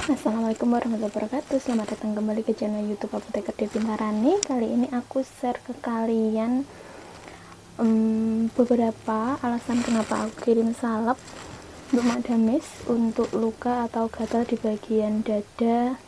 Assalamualaikum warahmatullahi wabarakatuh. Selamat datang kembali ke channel YouTube Apoteker Devintharani. Kali ini aku share ke kalian beberapa alasan kenapa aku kirim salep untuk madamis untuk luka atau gatal di bagian dada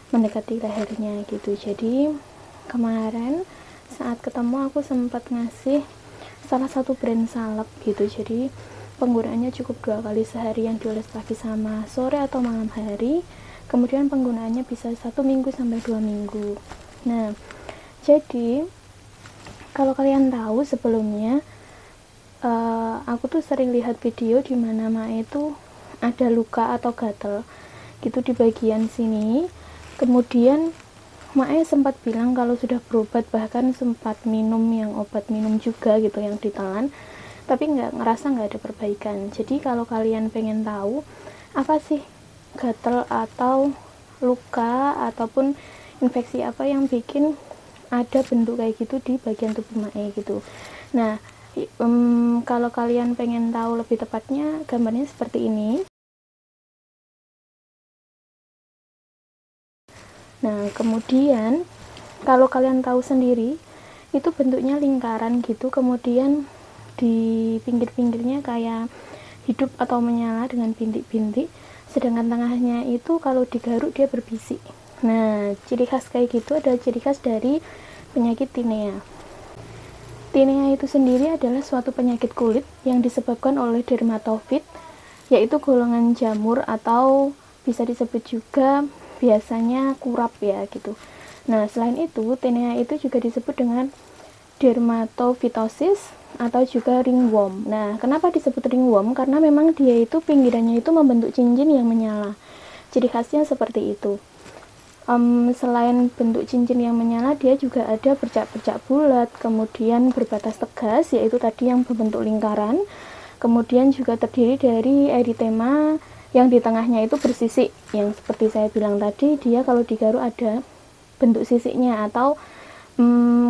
mendekati lehernya gitu. Jadi kemarin saat ketemu aku sempat ngasih salah satu brand salep gitu. Jadi penggunaannya cukup 2 kali sehari, yang dioles pagi sama sore atau malam hari. Kemudian penggunaannya bisa 1 minggu sampai 2 minggu. Nah, jadi kalau kalian tahu sebelumnya aku tuh sering lihat video di mana Mae itu ada luka atau gatal gitu di bagian sini. Kemudian Mae sempat bilang kalau sudah berobat, bahkan sempat minum yang obat minum juga gitu yang ditelan, tapi ngerasa nggak ada perbaikan. Jadi kalau kalian pengen tahu apa sih gatal atau luka ataupun infeksi apa yang bikin ada bentuk kayak gitu di bagian tubuh Mae gitu. Nah, kalau kalian pengen tahu lebih tepatnya, gambarnya seperti ini. Nah, kemudian kalau kalian tahu sendiri, itu bentuknya lingkaran gitu, kemudian di pinggir-pinggirnya kayak hidup atau menyala dengan bintik-bintik, sedangkan tengahnya itu kalau digaruk dia berbisik. Nah, ciri khas kayak gitu adalah ciri khas dari penyakit tinea. Tinea itu sendiri adalah suatu penyakit kulit yang disebabkan oleh dermatofit, yaitu golongan jamur atau bisa disebut juga biasanya kurap ya gitu. Nah, selain itu tinea itu juga disebut dengan dermatofitosis atau juga ringworm. Nah, kenapa disebut ringworm? Karena memang dia itu pinggirannya itu membentuk cincin yang menyala. Ciri khasnya seperti itu. Selain bentuk cincin yang menyala, dia juga ada bercak-bercak bulat, kemudian berbatas tegas, yaitu tadi yang berbentuk lingkaran. Kemudian juga terdiri dari eritema yang di tengahnya itu bersisik, yang seperti saya bilang tadi, dia kalau digaruk ada bentuk sisiknya, atau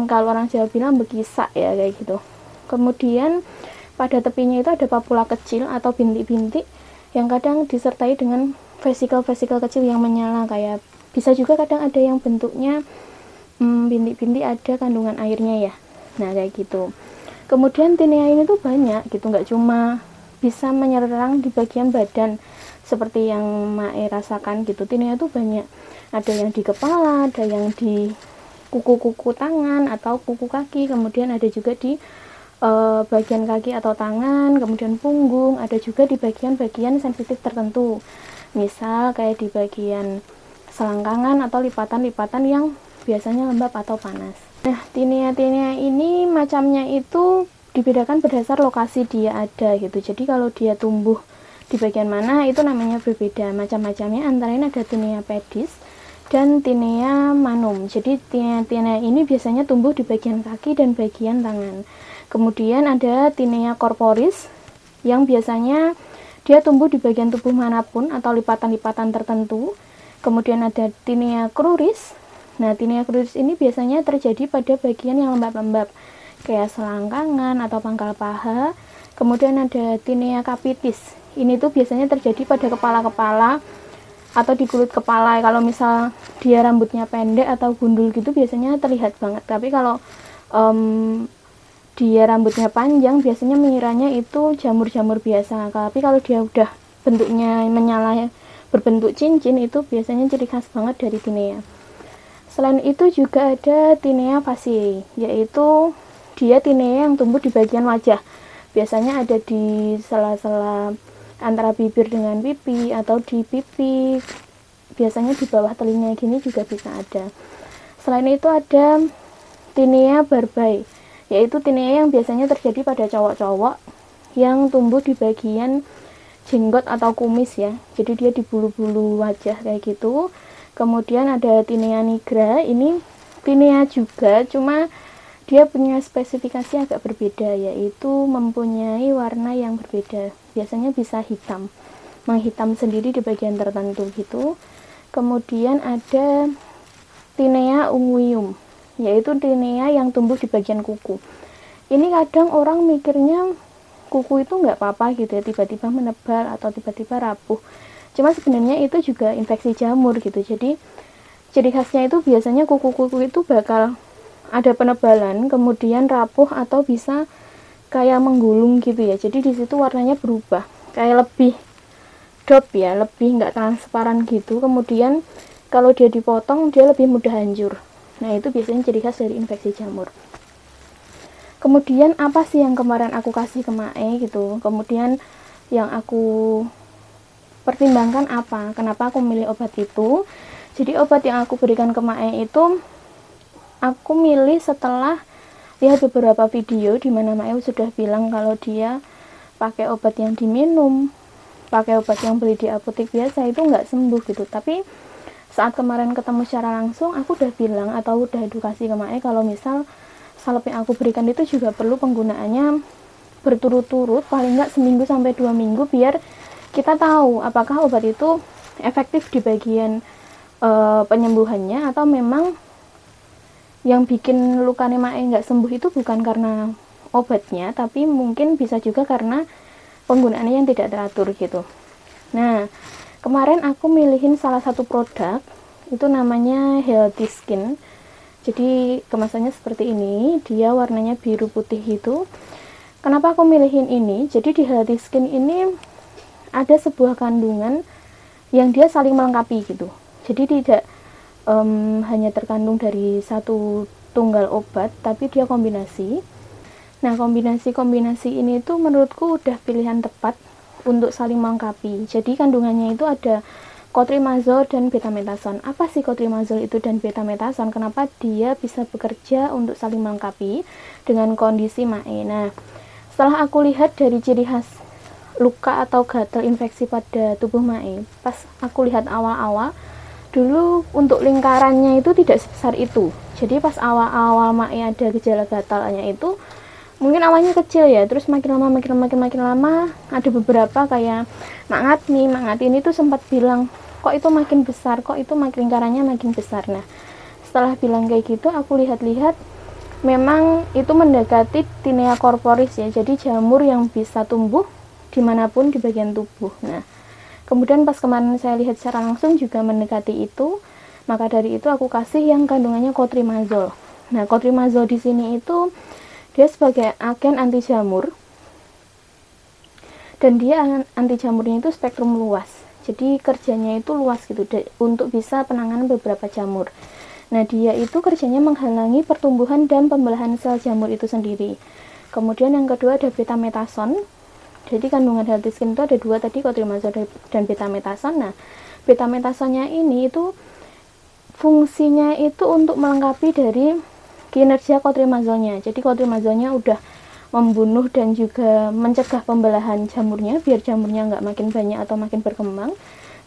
kalau orang Jawa bilang bekisak ya, kayak gitu. Kemudian pada tepinya itu ada papula kecil atau bintik-bintik yang kadang disertai dengan vesikel-vesikel kecil yang menyala, kayak bisa juga kadang ada yang bentuknya bintik-bintik ada kandungan airnya ya. Nah, kayak gitu. Kemudian tinea ini tuh banyak gitu, nggak cuma bisa menyerang di bagian badan seperti yang Mae rasakan gitu. Tinea itu banyak, ada yang di kepala, ada yang di kuku-kuku tangan atau kuku kaki, kemudian ada juga di bagian kaki atau tangan, kemudian punggung, ada juga di bagian-bagian sensitif tertentu, misal kayak di bagian selangkangan atau lipatan-lipatan yang biasanya lembab atau panas. Nah, tinea ini macamnya itu dibedakan berdasar lokasi dia ada gitu. Jadi kalau dia tumbuh di bagian mana itu namanya berbeda. Macam-macamnya antara lain ada tinea pedis dan tinea manum. Jadi tinea ini biasanya tumbuh di bagian kaki dan bagian tangan. Kemudian ada tinea corporis yang biasanya dia tumbuh di bagian tubuh manapun atau lipatan-lipatan tertentu. Kemudian ada tinea cruris. Nah, tinea cruris ini biasanya terjadi pada bagian yang lembab-lembab kayak selangkangan atau pangkal paha. Kemudian ada tinea capitis. Ini tuh biasanya terjadi pada kepala-kepala atau di kulit kepala. Kalau misal dia rambutnya pendek atau gundul gitu biasanya terlihat banget. Tapi kalau dia rambutnya panjang biasanya mengiranya itu jamur-jamur biasa. Tapi kalau dia udah bentuknya menyala berbentuk cincin, itu biasanya ciri khas banget dari tinea. Selain itu juga ada tinea faciei, yaitu dia tinea yang tumbuh di bagian wajah. Biasanya ada di sela-sela antara bibir dengan pipi atau di pipi. Biasanya di bawah telinga gini juga bisa ada. Selain itu ada tinea barbae, yaitu tinea yang biasanya terjadi pada cowok-cowok yang tumbuh di bagian jenggot atau kumis ya. Jadi dia di bulu-bulu wajah kayak gitu. Kemudian ada tinea nigra, ini tinea juga, cuma dia punya spesifikasi agak berbeda, yaitu mempunyai warna yang berbeda. Biasanya bisa hitam, menghitam sendiri di bagian tertentu gitu. Kemudian ada tinea unguium, yaitu tinea yang tumbuh di bagian kuku. Ini kadang orang mikirnya kuku itu nggak apa-apa gitu ya, tiba-tiba menebal atau tiba-tiba rapuh. Cuma sebenarnya itu juga infeksi jamur gitu. Jadi ciri khasnya itu biasanya kuku-kuku itu bakal ada penebalan, kemudian rapuh atau bisa kayak menggulung gitu ya. Jadi di situ warnanya berubah, kayak lebih drop ya, lebih nggak transparan gitu. Kemudian kalau dia dipotong dia lebih mudah hancur. Nah itu biasanya ciri khas dari infeksi jamur. Kemudian apa sih yang kemarin aku kasih ke Mae gitu, kemudian yang aku pertimbangkan apa, kenapa aku milih obat itu. Jadi obat yang aku berikan ke Mae itu aku milih setelah lihat beberapa video di mana Mae sudah bilang kalau dia pakai obat yang diminum, pakai obat yang beli di apotek biasa itu nggak sembuh gitu. Tapi saat kemarin ketemu secara langsung, aku udah bilang atau udah edukasi ke Mae kalau misal salep yang aku berikan itu juga perlu penggunaannya berturut-turut, paling nggak seminggu sampai 2 minggu, biar kita tahu apakah obat itu efektif di bagian penyembuhannya, atau memang yang bikin lukanya Mae nggak sembuh itu bukan karena obatnya, tapi mungkin bisa juga karena penggunaannya yang tidak teratur gitu. Nah, kemarin aku milihin salah satu produk, itu namanya Healthy Skin. Jadi kemasannya seperti ini, dia warnanya biru putih gitu. Kenapa aku milihin ini? Jadi di Healthy Skin ini ada sebuah kandungan yang dia saling melengkapi gitu. Jadi tidak hanya terkandung dari satu tunggal obat, tapi dia kombinasi. Nah, kombinasi ini tuh menurutku udah pilihan tepat untuk saling melengkapi. Jadi kandungannya itu ada cotrimazole dan betamethasone. Apa sih cotrimazole itu dan betamethasone? Kenapa dia bisa bekerja untuk saling melengkapi dengan kondisi Mae? Nah, setelah aku lihat dari ciri khas luka atau gatal infeksi pada tubuh Mae, pas aku lihat awal-awal, dulu untuk lingkarannya itu tidak sebesar itu. Jadi pas awal-awal Mae ada gejala gatalnya itu mungkin awalnya kecil ya, terus makin lama ada beberapa kayak Mak Ngati ini tuh sempat bilang kok itu makin besar, kok itu makin lingkarannya makin besar. Nah, setelah bilang kayak gitu, aku lihat-lihat memang itu mendekati tinea corporis ya, jadi jamur yang bisa tumbuh dimanapun di bagian tubuh. Nah, kemudian pas kemarin saya lihat secara langsung juga mendekati itu, maka dari itu aku kasih yang kandungannya cotrimazole. Nah, cotrimazole di sini itu dia sebagai agen anti jamur, dan dia anti jamurnya itu spektrum luas. Jadi kerjanya itu luas gitu untuk bisa penanganan beberapa jamur. Nah, dia itu kerjanya menghalangi pertumbuhan dan pembelahan sel jamur itu sendiri. Kemudian yang kedua ada betamethasone. Jadi kandungan Healthy Skin itu ada dua tadi, cotrimazole dan betamethasone. Nah, betamethasonnya ini itu fungsinya itu untuk melengkapi dari kinerja cotrimazolenya. Jadi cotrimazolenya udah membunuh dan juga mencegah pembelahan jamurnya biar jamurnya nggak makin banyak atau makin berkembang.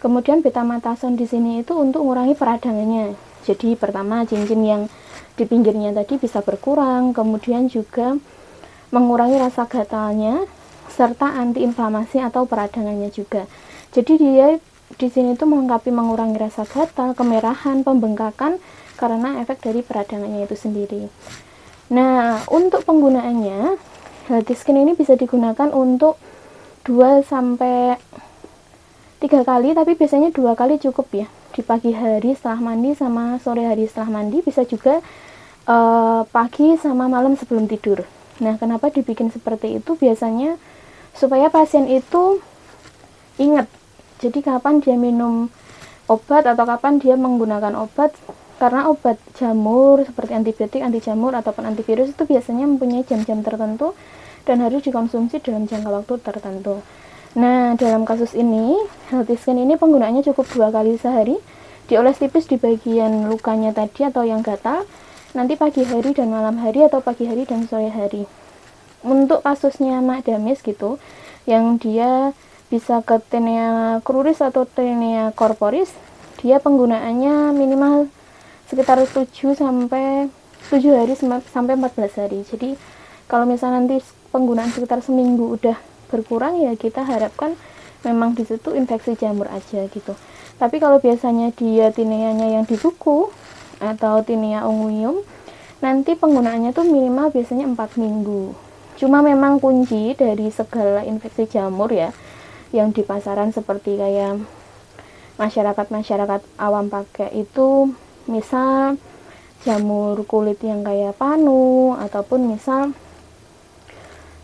Kemudian betamethasone di sini itu untuk mengurangi peradangannya. Jadi pertama cincin yang di pinggirnya tadi bisa berkurang, kemudian juga mengurangi rasa gatalnya serta antiinflamasi atau peradangannya juga. Jadi dia di sini tuh melengkapi mengurangi rasa gatal, kemerahan, pembengkakan karena efek dari peradangannya itu sendiri. Nah, untuk penggunaannya, Healthy Skin ini bisa digunakan untuk 2 sampai 3 kali, tapi biasanya 2 kali cukup ya. Di pagi hari setelah mandi sama sore hari setelah mandi, bisa juga pagi sama malam sebelum tidur. Nah, kenapa dibikin seperti itu? Biasanya supaya pasien itu ingat, jadi kapan dia minum obat atau kapan dia menggunakan obat, karena obat jamur seperti antibiotik, anti jamur ataupun antivirus itu biasanya mempunyai jam-jam tertentu dan harus dikonsumsi dalam jangka waktu tertentu. Nah, dalam kasus ini Healthy Skin ini penggunaannya cukup 2 kali sehari, dioles tipis di bagian lukanya tadi atau yang gatal, nanti pagi hari dan malam hari atau pagi hari dan sore hari. Untuk kasusnya Mak Damis gitu, yang dia bisa ke tinea cruris atau tinea corporis, dia penggunaannya minimal sekitar 7 hari sampai 14 hari. Jadi kalau misalnya nanti penggunaan sekitar seminggu udah berkurang, ya kita harapkan memang di situ infeksi jamur aja gitu. Tapi kalau biasanya dia tineanya yang di kuku atau tinea unguium, nanti penggunaannya tuh minimal biasanya 4 minggu. Cuma memang kunci dari segala infeksi jamur ya, yang di pasaran seperti kayak masyarakat awam pakai itu misal jamur kulit yang kayak panu, ataupun misal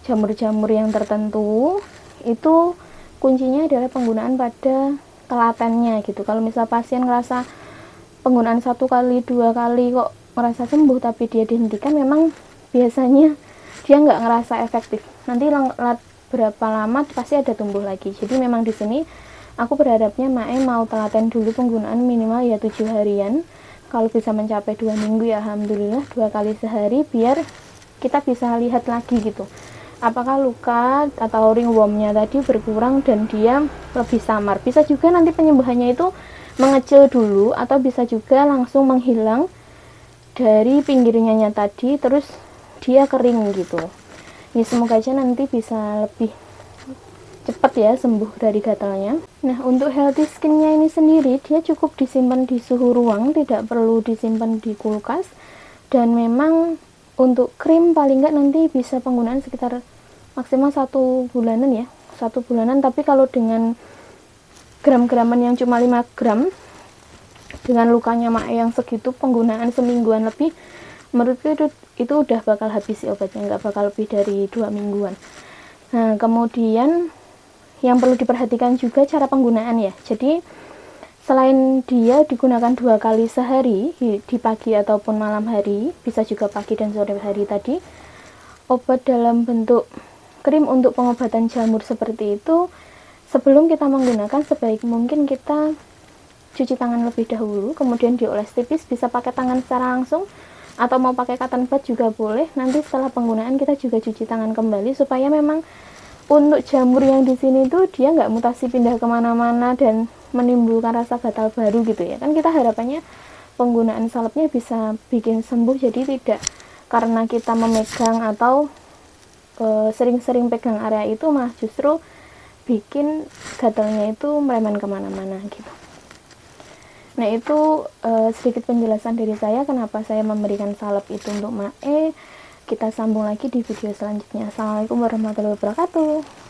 jamur-jamur yang tertentu, itu kuncinya adalah penggunaan pada telatennya gitu. Kalau misal pasien ngerasa penggunaan 1 kali 2 kali kok ngerasa sembuh tapi dia dihentikan, memang biasanya dia nggak ngerasa efektif. Nanti berapa lama pasti ada tumbuh lagi. Jadi memang di sini aku berharapnya Mae mau telaten dulu penggunaan minimal ya 7 harian. Kalau bisa mencapai 2 minggu ya alhamdulillah, 2 kali sehari, biar kita bisa lihat lagi gitu apakah luka atau ringwormnya tadi berkurang dan dia lebih samar. Bisa juga nanti penyembuhannya itu mengecil dulu, atau bisa juga langsung menghilang dari pinggirnya tadi terus dia kering gitu. Ya semoga aja nanti bisa lebih cepat ya sembuh dari gatalnya. Nah, untuk healthy skinnya ini sendiri dia cukup disimpan di suhu ruang, tidak perlu disimpan di kulkas. Dan memang untuk krim paling nggak nanti bisa penggunaan sekitar maksimal 1 bulanan ya, 1 bulanan. Tapi kalau dengan gram-graman yang cuma 5 gram dengan lukanya Mae yang segitu, penggunaan semingguan lebih, menurutku itu udah bakal habis sih obatnya, nggak bakal lebih dari 2 mingguan. Nah, kemudian yang perlu diperhatikan juga cara penggunaan ya. Jadi selain dia digunakan 2 kali sehari di pagi ataupun malam hari, bisa juga pagi dan sore hari tadi, obat dalam bentuk krim untuk pengobatan jamur seperti itu, sebelum kita menggunakan sebaik mungkin kita cuci tangan lebih dahulu, kemudian dioles tipis, bisa pakai tangan secara langsung atau mau pakai cotton bud juga boleh. Nanti setelah penggunaan kita juga cuci tangan kembali, supaya memang untuk jamur yang di sini tuh dia nggak mutasi pindah kemana-mana dan menimbulkan rasa gatal baru gitu ya. Kan kita harapannya penggunaan salepnya bisa bikin sembuh, jadi tidak karena kita memegang atau sering-sering pegang area itu malah justru bikin gatalnya itu mereman kemana-mana gitu. Nah, itu sedikit penjelasan dari saya kenapa saya memberikan salep itu untuk Mae. Kita sambung lagi di video selanjutnya. Assalamualaikum warahmatullahi wabarakatuh.